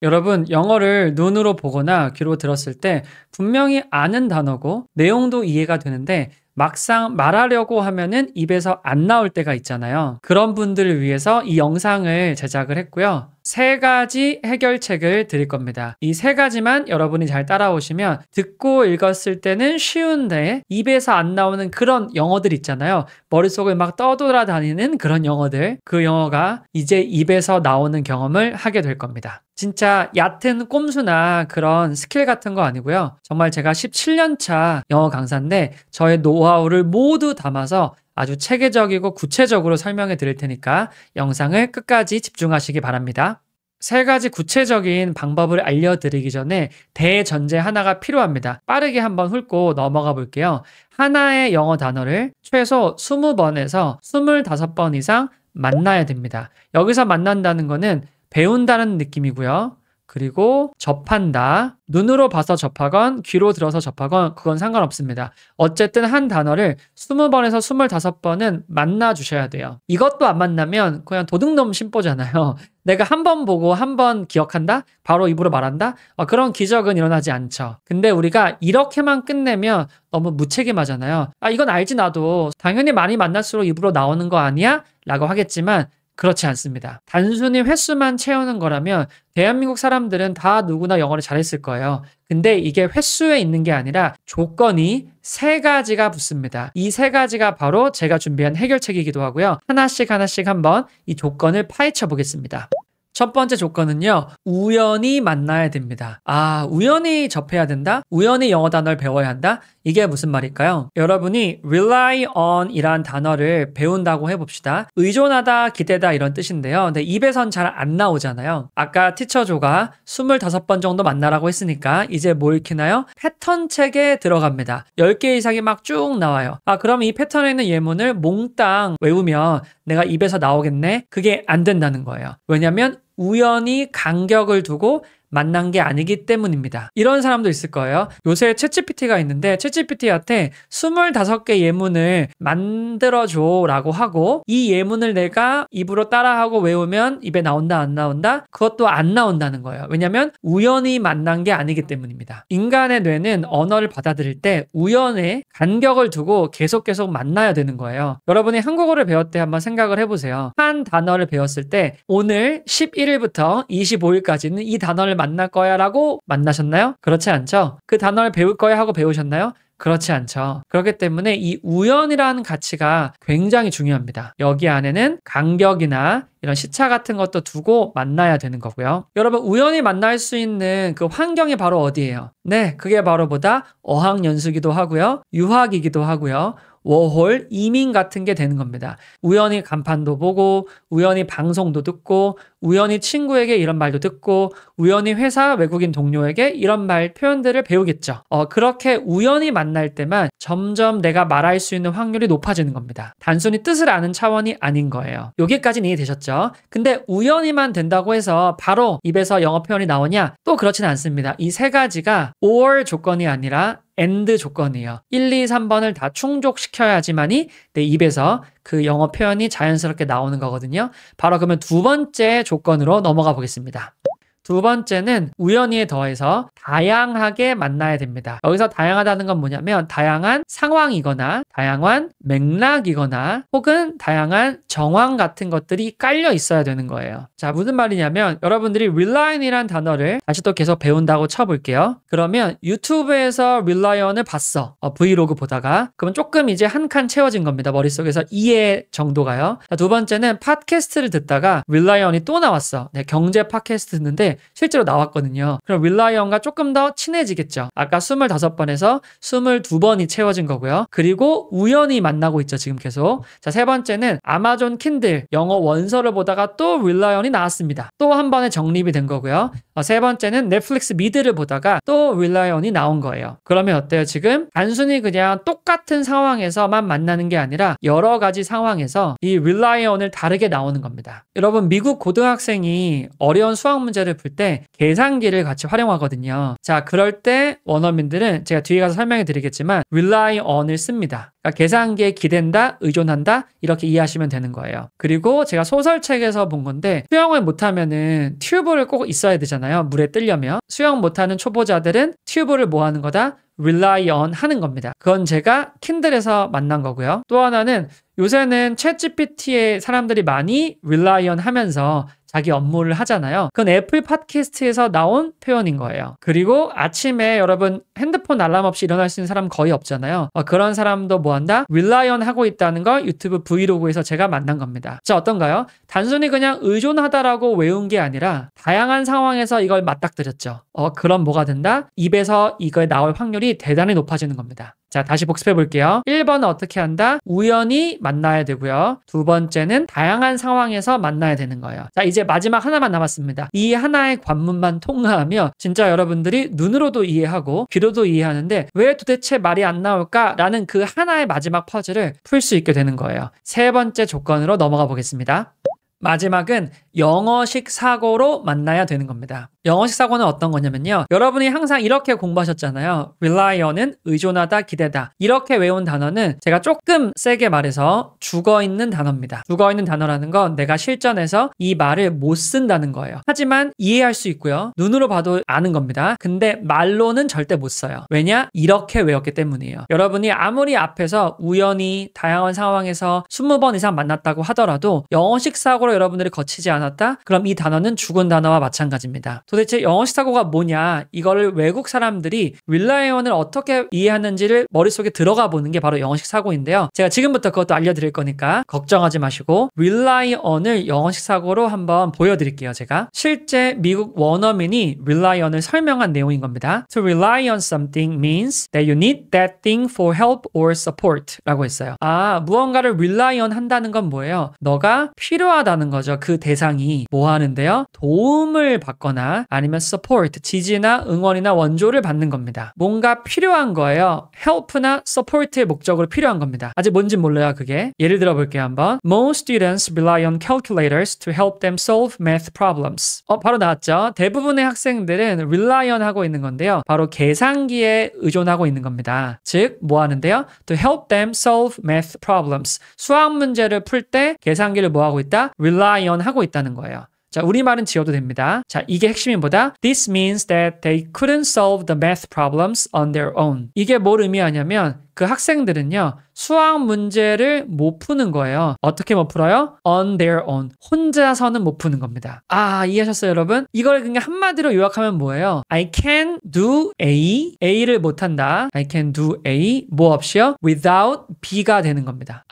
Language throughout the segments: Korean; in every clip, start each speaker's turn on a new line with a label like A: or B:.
A: 여러분, 영어를 눈으로 보거나 귀로 들었을 때 분명히 아는 단어고 내용도 이해가 되는데 막상 말하려고 하면은 입에서 안 나올 때가 있잖아요. 그런 분들을 위해서 이 영상을 제작을 했고요. 3가지 해결책을 드릴 겁니다. 이 3가지만 여러분이 잘 따라오시면 듣고 읽었을 때는 쉬운데 입에서 안 나오는 그런 영어들 있잖아요. 머릿속을 막 떠돌아다니는 그런 영어들. 그 영어가 이제 입에서 나오는 경험을 하게 될 겁니다. 진짜 얕은 꼼수나 그런 스킬 같은 거 아니고요. 정말 제가 17년 차 영어 강사인데 저의 노하우를 모두 담아서 아주 체계적이고 구체적으로 설명해 드릴 테니까 영상을 끝까지 집중하시기 바랍니다. 3가지 구체적인 방법을 알려드리기 전에 대전제 하나가 필요합니다. 빠르게 한번 훑고 넘어가 볼게요. 하나의 영어 단어를 최소 20번에서 25번 이상 만나야 됩니다. 여기서 만난다는 거는 배운다는 느낌이고요. 그리고 접한다. 눈으로 봐서 접하건 귀로 들어서 접하건 그건 상관없습니다. 어쨌든 한 단어를 20번에서 25번은 만나 주셔야 돼요. 이것도 안 만나면 그냥 도둑놈 심보잖아요. 내가 한 번 보고 한 번 기억한다? 바로 입으로 말한다? 그런 기적은 일어나지 않죠. 근데 우리가 이렇게만 끝내면 너무 무책임하잖아요. 이건 알지 나도. 당연히 많이 만날수록 입으로 나오는 거 아니야? 라고 하겠지만 그렇지 않습니다. 단순히 횟수만 채우는 거라면 대한민국 사람들은 다 누구나 영어를 잘했을 거예요. 근데 이게 횟수에 있는 게 아니라 조건이 3가지가 붙습니다. 이 3가지가 바로 제가 준비한 해결책이기도 하고요. 하나씩 한번 이 조건을 파헤쳐 보겠습니다. 첫 번째 조건은요. 우연히 만나야 됩니다. 우연히 접해야 된다? 우연히 영어 단어를 배워야 한다? 이게 무슨 말일까요? 여러분이 rely on 이란 단어를 배운다고 해봅시다. 의존하다, 기대다 이런 뜻인데요. 근데 입에선 잘 안 나오잖아요. 아까 티처 조가 25번 정도 만나라고 했으니까 이제 뭐 읽히나요? 패턴 책에 들어갑니다. 10개 이상이 막 쭉 나와요. 그럼 이 패턴에 있는 예문을 몽땅 외우면 내가 입에서 나오겠네? 그게 안 된다는 거예요. 왜냐면 우연히 간격을 두고 만난 게 아니기 때문입니다. 이런 사람도 있을 거예요. 요새 챗GPT가 있는데 챗GPT한테 25개 예문을 만들어줘 라고 하고 이 예문을 내가 입으로 따라하고 외우면 입에 나온다 안 나온다? 그것도 안 나온다는 거예요. 왜냐면 우연히 만난 게 아니기 때문입니다. 인간의 뇌는 언어를 받아들일 때 우연에 간격을 두고 계속 만나야 되는 거예요. 여러분이 한국어를 배울 때 한번 생각을 해보세요. 한 단어를 배웠을 때 오늘 11일부터 25일까지는 이 단어를 만날 거야 라고 만나셨나요? 그렇지 않죠? 그 단어를 배울 거야 하고 배우셨나요? 그렇지 않죠. 그렇기 때문에 이 우연이라는 가치가 굉장히 중요합니다. 여기 안에는 간격이나 이런 시차 같은 것도 두고 만나야 되는 거고요. 여러분 우연히 만날 수 있는 그 환경이 바로 어디예요? 네, 그게 바로 어학연수기도 하고요. 유학이기도 하고요. 워홀, 이민 같은 게 되는 겁니다. 우연히 간판도 보고 우연히 방송도 듣고 우연히 친구에게 이런 말도 듣고 우연히 회사 외국인 동료에게 이런 말 표현들을 배우겠죠. 그렇게 우연히 만날 때만 점점 내가 말할 수 있는 확률이 높아지는 겁니다. 단순히 뜻을 아는 차원이 아닌 거예요. 여기까지는 이해되셨죠? 근데 우연히만 된다고 해서 바로 입에서 영어 표현이 나오냐? 또 그렇지는 않습니다. 이 3가지가 or 조건이 아니라 and 조건이에요. 1, 2, 3번을 다 충족시켜야지만이 내 입에서 그 영어 표현이 자연스럽게 나오는 거거든요. 바로 그러면 2번째 조건으로 넘어가 보겠습니다. 2번째는 우연히에 더해서 다양하게 만나야 됩니다. 여기서 다양하다는 건 뭐냐면 다양한 상황이거나 다양한 맥락이거나 혹은 다양한 정황 같은 것들이 깔려 있어야 되는 거예요. 자, 무슨 말이냐면 여러분들이 relion이란 단어를 다시 또 계속 배운다고 쳐볼게요. 그러면 유튜브에서 relion을 봤어. 브이로그 보다가. 그러면 조금 이제 한 칸 채워진 겁니다. 머릿속에서 이해 정도가요. 자, 2번째는 팟캐스트를 듣다가 relion이 또 나왔어. 네, 경제 팟캐스트 듣는데 실제로 나왔거든요. 그럼 윌라이언과 조금 더 친해지겠죠. 아까 25번에서 22번이 채워진 거고요. 그리고 우연히 만나고 있죠. 지금 계속. 자, 3번째는 아마존 킨들 영어 원서를 보다가 또 윌라이언이 나왔습니다. 또 한 번에 정립이 된 거고요. 3번째는 넷플릭스 미드를 보다가 또 윌라이언이 나온 거예요. 그러면 어때요? 지금 단순히 그냥 똑같은 상황에서만 만나는 게 아니라 여러 가지 상황에서 이 윌라이언을 다르게 나오는 겁니다. 여러분 미국 고등학생이 어려운 수학 문제를 풀 때 계산기를 같이 활용하거든요. 자, 그럴 때 원어민들은 제가 뒤에 가서 설명해 드리겠지만 rely on을 씁니다. 그러니까 계산기에 기댄다, 의존한다 이렇게 이해하시면 되는 거예요. 그리고 제가 소설책에서 본 건데 수영을 못하면은 튜브를 꼭 있어야 되잖아요. 물에 뜨려면. 수영 못하는 초보자들은 튜브를 뭐 하는 거다? rely on 하는 겁니다. 그건 제가 킨들에서 만난 거고요. 또 하나는 요새는 챗GPT에 사람들이 많이 rely on 하면서 자기 업무를 하잖아요. 그건 애플 팟캐스트에서 나온 표현인 거예요. 그리고 아침에 여러분 핸드폰 알람 없이 일어날 수 있는 사람 거의 없잖아요. 그런 사람도 뭐 한다? rely on 하고 있다는 걸 유튜브 브이로그에서 제가 만난 겁니다. 자, 어떤가요? 단순히 그냥 의존하다라고 외운 게 아니라 다양한 상황에서 이걸 맞닥뜨렸죠. 그럼 뭐가 된다? 입에서 이거에 나올 확률이 대단히 높아지는 겁니다. 자, 다시 복습해 볼게요. 1번은 어떻게 한다? 우연히 만나야 되고요. 두 번째는 다양한 상황에서 만나야 되는 거예요. 자, 이제 마지막 하나만 남았습니다. 이 하나의 관문만 통과하면 진짜 여러분들이 눈으로도 이해하고 귀로도 이해하는데 왜 도대체 말이 안 나올까라는 그 하나의 마지막 퍼즐을 풀 수 있게 되는 거예요. 세 번째 조건으로 넘어가 보겠습니다. 마지막은 영어식 사고로 만나야 되는 겁니다. 영어식 사고는 어떤 거냐면요. 여러분이 항상 이렇게 공부하셨잖아요. rely on은 의존하다, 기대다. 이렇게 외운 단어는 제가 조금 세게 말해서 죽어있는 단어입니다. 죽어있는 단어라는 건 내가 실전에서 이 말을 못 쓴다는 거예요. 하지만 이해할 수 있고요. 눈으로 봐도 아는 겁니다. 근데 말로는 절대 못 써요. 왜냐? 이렇게 외웠기 때문이에요. 여러분이 아무리 앞에서 우연히 다양한 상황에서 20번 이상 만났다고 하더라도 영어식 사고로 여러분들이 거치지 않았다? 그럼 이 단어는 죽은 단어와 마찬가지입니다. 도대체 영어식 사고가 뭐냐? 이거를 외국 사람들이 rely on을 어떻게 이해하는지를 머릿속에 들어가 보는 게 바로 영어식 사고인데요. 제가 지금부터 그것도 알려드릴 거니까 걱정하지 마시고 rely on을 영어식 사고로 한번 보여드릴게요. 제가 실제 미국 원어민이 rely on을 설명한 내용인 겁니다. To rely on something means that you need that thing for help or support 라고 했어요. 무언가를 rely on 한다는 건 뭐예요? 너가 필요하다는 거죠. 그 대상이 뭐 하는데요? 도움을 받거나 아니면 support, 지지나 응원이나 원조를 받는 겁니다. 뭔가 필요한 거예요. help나 support의 목적으로 필요한 겁니다. 아직 뭔지 몰라요, 그게. 예를 들어 볼게요, 한번. Most students rely on calculators to help them solve math problems. 바로 나왔죠. 대부분의 학생들은 rely on 하고 있는 건데요. 바로 계산기에 의존하고 있는 겁니다. 즉, 뭐 하는데요? To help them solve math problems. 수학 문제를 풀 때 계산기를 뭐 하고 있다? rely on 하고 있다는 거예요. 자, 우리말은 지워도 됩니다. 자, 이게 핵심이 뭐다? This means that they couldn't solve the math problems on their own. 이게 뭘 의미하냐면 그 학생들은요, 수학 문제를 못 푸는 거예요. 어떻게 못 풀어요? On their own. 혼자서는 못 푸는 겁니다. 이해하셨어요, 여러분? 이걸 그냥 한마디로 요약하면 뭐예요? I can do A. A를 못한다. I can do A. 뭐 없이요? Without B가 되는 겁니다.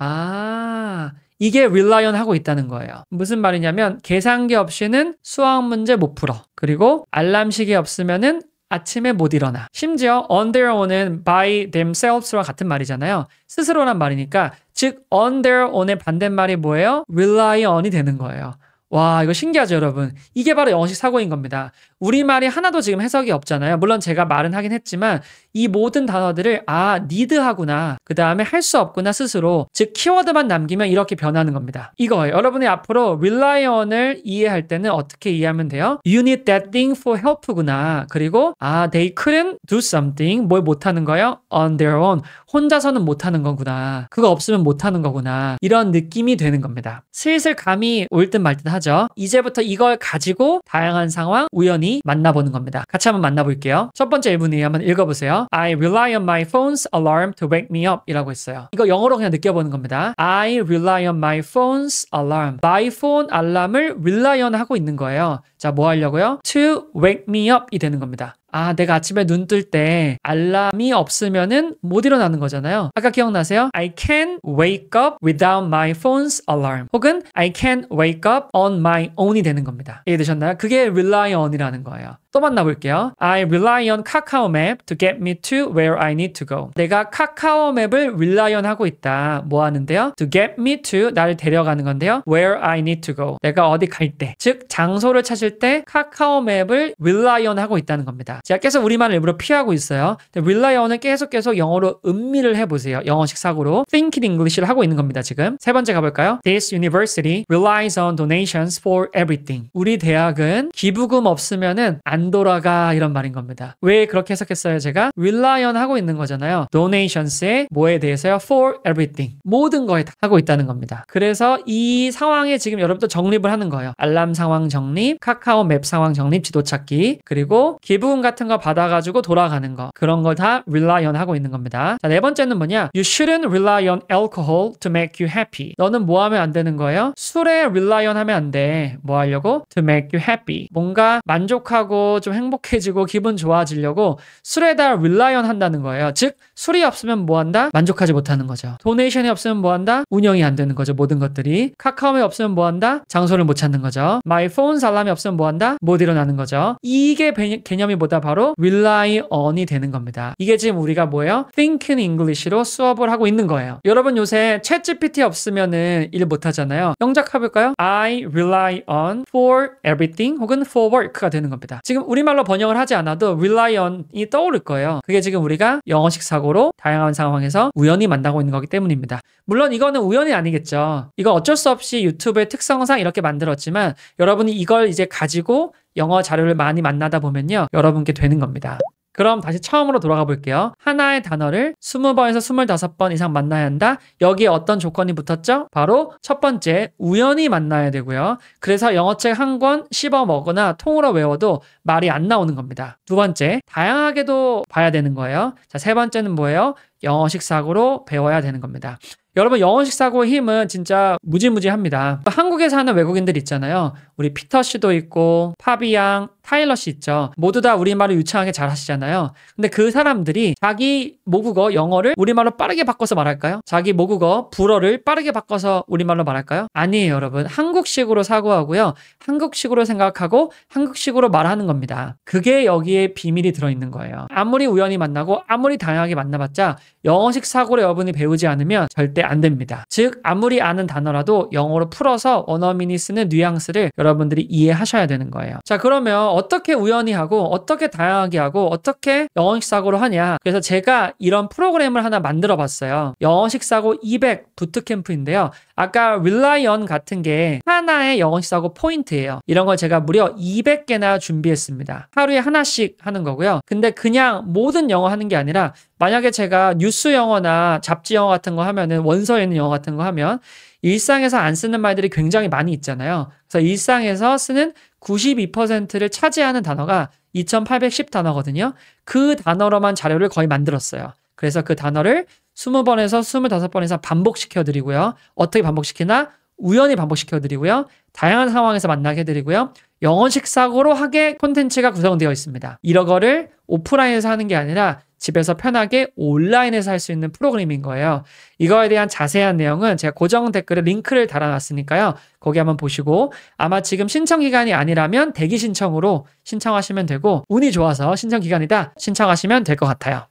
A: 이게 rely on 하고 있다는 거예요. 무슨 말이냐면 계산기 없이는 수학 문제 못 풀어. 그리고 알람시계 없으면은 아침에 못 일어나. 심지어 on their own은 by themselves와 같은 말이잖아요. 스스로란 말이니까 즉 on their own의 반대말이 뭐예요? rely on이 되는 거예요. 와, 이거 신기하죠, 여러분? 이게 바로 영어식 사고인 겁니다. 우리말이 하나도 지금 해석이 없잖아요. 물론 제가 말은 하긴 했지만 이 모든 단어들을 need하구나, 그 다음에 할 수 없구나 스스로, 즉 키워드만 남기면 이렇게 변하는 겁니다. 이거예요. 여러분이 앞으로 rely on을 이해할 때는 어떻게 이해하면 돼요? You need that thing for help구나. 그리고 they couldn't do something. 뭘 못하는 거예요? On their own. 혼자서는 못하는 거구나. 그거 없으면 못하는 거구나. 이런 느낌이 되는 겁니다. 슬슬 감이 올 듯 말 듯 하죠. 이제부터 이걸 가지고 다양한 상황 우연히 만나보는 겁니다. 같이 한번 만나볼게요. 첫 번째 예문이 한번 읽어보세요. I rely on my phone's alarm to wake me up 이라고 했어요. 이거 영어로 그냥 느껴보는 겁니다. I rely on my phone's alarm. my phone 알람을 rely on 하고 있는 거예요. 자, 뭐 하려고요? To wake me up 이 되는 겁니다. 내가 아침에 눈 뜰 때 알람이 없으면은 못 일어나는 거잖아요. 아까 기억나세요? I can't wake up without my phone's alarm. 혹은 I can't wake up on my own이 되는 겁니다. 이해되셨나요? 그게 rely on이라는 거예요. 또 만나볼게요. I rely on Kakao Map to get me to where I need to go. 내가 카카오 맵을 rely on 하고 있다. 뭐 하는데요? To get me to, 나를 데려가는 건데요. Where I need to go. 내가 어디 갈 때. 즉, 장소를 찾을 때 카카오 맵을 rely on 하고 있다는 겁니다. 제가 계속 우리말을 일부러 피하고 있어요. rely on을 계속 영어로 음미를 해보세요. 영어식 사고로. Think in English를 하고 있는 겁니다, 지금. 세 번째 가볼까요? This university relies on donations for everything. 우리 대학은 기부금 없으면은 안 안 돌아가 이런 말인 겁니다. 왜 그렇게 해석했어요? 제가 rely on 하고 있는 거잖아요. donations에 뭐에 대해서요? for everything. 모든 거에 다 하고 있다는 겁니다. 그래서 이 상황에 지금 여러분도 정립을 하는 거예요. 알람 상황 정립, 카카오 맵 상황 정립, 지도 찾기, 그리고 기부금 같은 거 받아가지고 돌아가는 거. 그런 걸 다 rely on 하고 있는 겁니다. 자, 네 번째는 뭐냐? You shouldn't rely on alcohol to make you happy. 너는 뭐 하면 안 되는 거예요? 술에 rely on 하면 안 돼. 뭐 하려고? To make you happy. 뭔가 만족하고 좀 행복해지고 기분 좋아지려고 술에다 rely on 한다는 거예요. 즉, 술이 없으면 뭐 한다? 만족하지 못하는 거죠. 도네이션이 없으면 뭐 한다? 운영이 안 되는 거죠. 모든 것들이. 카카오에 없으면 뭐 한다? 장소를 못 찾는 거죠. 마이 폰 알람이 없으면 뭐 한다? 못 일어나는 거죠. 이게 개념이 뭐다? 바로 rely on이 되는 겁니다. 이게 지금 우리가 뭐예요? Think in English로 수업을 하고 있는 거예요. 여러분 요새 챗GPT 없으면은 일 못 하잖아요. 영작해 볼까요? I rely on for everything 혹은 for work가 되는 겁니다. 지금 우리말로 번역을 하지 않아도 rely on이 떠오를 거예요. 그게 지금 우리가 영어식 사고로 다양한 상황에서 우연히 만나고 있는 거기 때문입니다. 물론 이거는 우연이 아니겠죠. 이건 어쩔 수 없이 유튜브의 특성상 이렇게 만들었지만 여러분이 이걸 이제 가지고 영어 자료를 많이 만나다 보면요. 여러분께 되는 겁니다. 그럼 다시 처음으로 돌아가 볼게요. 하나의 단어를 20번에서 25번 이상 만나야 한다. 여기에 어떤 조건이 붙었죠? 바로 첫 번째, 우연히 만나야 되고요. 그래서 영어책 한 권 씹어 먹거나 통으로 외워도 말이 안 나오는 겁니다. 두 번째, 다양하게도 봐야 되는 거예요. 자, 세 번째는 뭐예요? 영어식 사고로 배워야 되는 겁니다. 여러분 영어식 사고의 힘은 진짜 무지무지합니다. 한국에서 하는 외국인들 있잖아요. 우리 피터 씨도 있고 파비앙, 타일러 씨 있죠. 모두 다 우리말을 유창하게 잘 하시잖아요. 근데 그 사람들이 자기 모국어 영어를 우리말로 빠르게 바꿔서 말할까요? 자기 모국어 불어를 빠르게 바꿔서 우리말로 말할까요? 아니에요, 여러분. 한국식으로 사고하고요. 한국식으로 생각하고 한국식으로 말하는 겁니다. 그게 여기에 비밀이 들어있는 거예요. 아무리 우연히 만나고 아무리 다양하게 만나봤자 영어식 사고를 여러분이 배우지 않으면 절대 안 됩니다. 즉 아무리 아는 단어라도 영어로 풀어서 원어민이 쓰는 뉘앙스를 여러분들이 이해하셔야 되는 거예요. 자, 그러면 어떻게 우연히 하고 어떻게 다양하게 하고 어떻게 영어식 사고로 하냐. 그래서 제가 이런 프로그램을 하나 만들어 봤어요. 영어식 사고 200 부트캠프인데요. 아까 rely on 같은 게 하나의 영어식 사고 포인트예요. 이런 걸 제가 무려 200개나 준비했습니다. 하루에 하나씩 하는 거고요. 근데 그냥 모든 영어 하는 게 아니라 만약에 제가 뉴스 영어나 잡지 영어 같은 거 하면은 원서에 있는 영어 같은 거 하면 일상에서 안 쓰는 말들이 굉장히 많이 있잖아요. 그래서 일상에서 쓰는 92%를 차지하는 단어가 2810 단어거든요. 그 단어로만 자료를 거의 만들었어요. 그래서 그 단어를 20번에서 25번 이상 반복시켜 드리고요. 어떻게 반복시키나? 우연히 반복시켜 드리고요. 다양한 상황에서 만나게 해드리고요. 영어식 사고로 하게 콘텐츠가 구성되어 있습니다. 이런 거를 오프라인에서 하는 게 아니라 집에서 편하게 온라인에서 할 수 있는 프로그램인 거예요. 이거에 대한 자세한 내용은 제가 고정 댓글에 링크를 달아놨으니까요. 거기 한번 보시고 아마 지금 신청 기간이 아니라면 대기 신청으로 신청하시면 되고 운이 좋아서 신청 기간이다 신청하시면 될 것 같아요.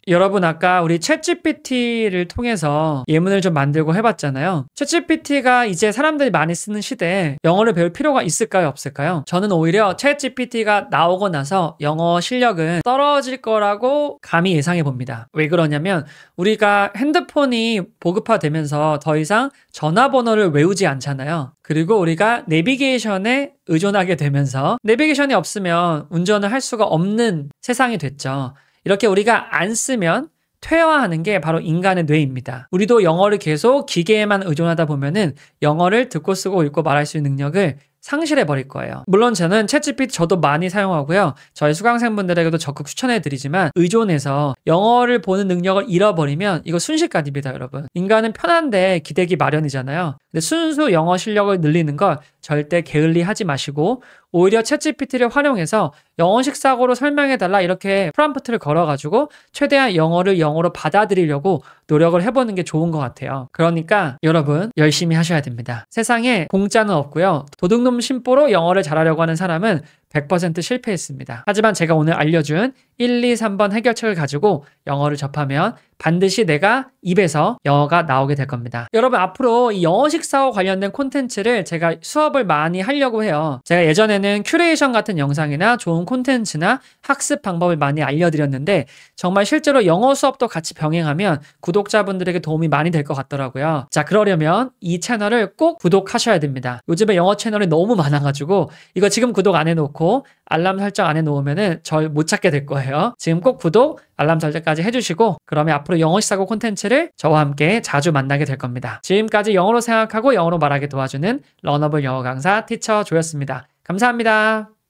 A: 여러분 아까 우리 챗GPT를 통해서 예문을 좀 만들고 해봤잖아요. 챗GPT가 이제 사람들이 많이 쓰는 시대에 영어를 배울 필요가 있을까요? 없을까요? 저는 오히려 챗GPT가 나오고 나서 영어 실력은 떨어질 거라고 감히 예상해 봅니다. 왜 그러냐면 우리가 핸드폰이 보급화되면서 더 이상 전화번호를 외우지 않잖아요. 그리고 우리가 내비게이션에 의존하게 되면서 내비게이션이 없으면 운전을 할 수가 없는 세상이 됐죠. 이렇게 우리가 안 쓰면 퇴화하는 게 바로 인간의 뇌입니다. 우리도 영어를 계속 기계에만 의존하다 보면은 영어를 듣고 쓰고 읽고 말할 수 있는 능력을 상실해 버릴 거예요. 물론 저는 챗GPT 저도 많이 사용하고요. 저희 수강생분들에게도 적극 추천해 드리지만 의존해서 영어를 보는 능력을 잃어버리면 이거 순식간입니다, 여러분. 인간은 편한데 기대기 마련이잖아요. 근데 순수 영어 실력을 늘리는 걸 절대 게을리하지 마시고 오히려 챗GPT를 활용해서 영어식 사고로 설명해달라 이렇게 프롬프트를 걸어가지고 최대한 영어를 영어로 받아들이려고 노력을 해보는 게 좋은 것 같아요. 그러니까 여러분 열심히 하셔야 됩니다. 세상에 공짜는 없고요. 도둑놈 심보로 영어를 잘하려고 하는 사람은 100% 실패했습니다. 하지만 제가 오늘 알려준 1, 2, 3번 해결책을 가지고 영어를 접하면 반드시 내가 입에서 영어가 나오게 될 겁니다. 여러분, 앞으로 이 영어 식사와 관련된 콘텐츠를 제가 수업을 많이 하려고 해요. 제가 예전에는 큐레이션 같은 영상이나 좋은 콘텐츠나 학습 방법을 많이 알려드렸는데 정말 실제로 영어 수업도 같이 병행하면 구독자분들에게 도움이 많이 될 것 같더라고요. 자, 그러려면 이 채널을 꼭 구독하셔야 됩니다. 요즘에 영어 채널이 너무 많아가지고 이거 지금 구독 안 해놓고 알람 설정 안 해놓으면은 절 못 찾게 될 거예요. 지금 꼭 구독, 알람 설정까지 해주시고 그러면 앞으로 영어 시사고 콘텐츠를 저와 함께 자주 만나게 될 겁니다. 지금까지 영어로 생각하고 영어로 말하게 도와주는 러너블 영어 강사 티처 조였습니다. 감사합니다.